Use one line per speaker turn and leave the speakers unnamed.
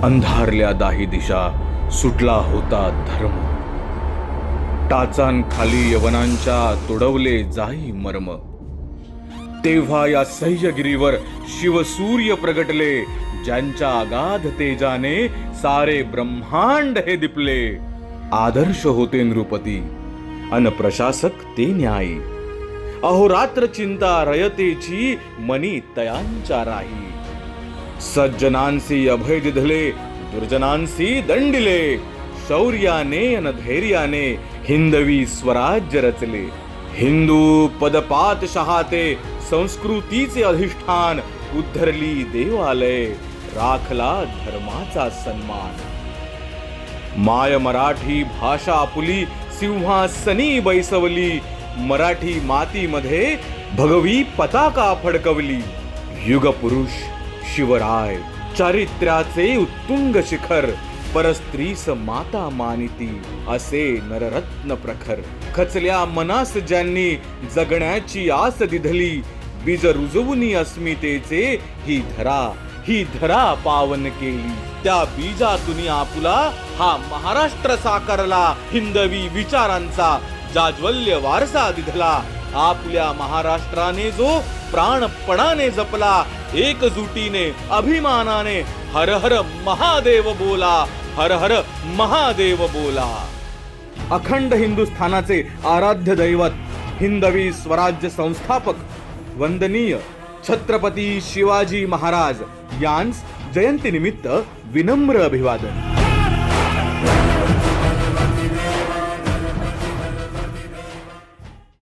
अंधारल्या दाही दिशा सुटला होता धर्म, टाचान खाली यवनांच्या तुडवले जाई मर्म। तेव्हा या सह्यगिरीवर शिवसूर्य प्रगटले, ज्यांच्या अगाध तेजाने सारे ब्रह्मांड हे दिपले। आदर्श होते नृपती अन प्रशासक ते न्यायी, अहोरात्र चिंता रयतेची मनी तयांच्या राही। सज्जनांसी अभय दिधले, दुर्जनांसी दंडिले, शौर्याने अन धैर्याने हिंदवी स्वराज्य रचले। हिंदू पदपात शहाते संस्कृतीचे अधिष्ठान, उद्धरली देवालय राखला धर्माचा सन्मान। माय मराठी भाषा आपुली सिंहासनी बैसवली, मराठी मातीमध्ये भगवी पताका फडकवली। युगपुरुष शिवराय चारित्र्याचे उत्तुंग शिखर, परस्त्रीस माता मानिती असे नररत्न प्रखर। खचल्या मनास ज्यांनी जगण्याची आस दिधली, बीज रुजवूनी अस्मितेचे ही धरा पावन केली। त्या बीजातून आपुला हा महाराष्ट्र साकारला, हिंदवी विचारांचा जाज्वल्य वारसा दिधला। आपल्या महाराष्ट्राने जो प्राणपणाने जपला, एकजुटीने अभिमानाने हर हर महादेव बोला, हर हर महादेव बोला। अखंड हिंदुस्थानाचे आराध्य दैवत, हिंदवी स्वराज्य संस्थापक वंदनीय छत्रपती शिवाजी महाराज यांस जयंतीनिमित्त विनम्र अभिवादन।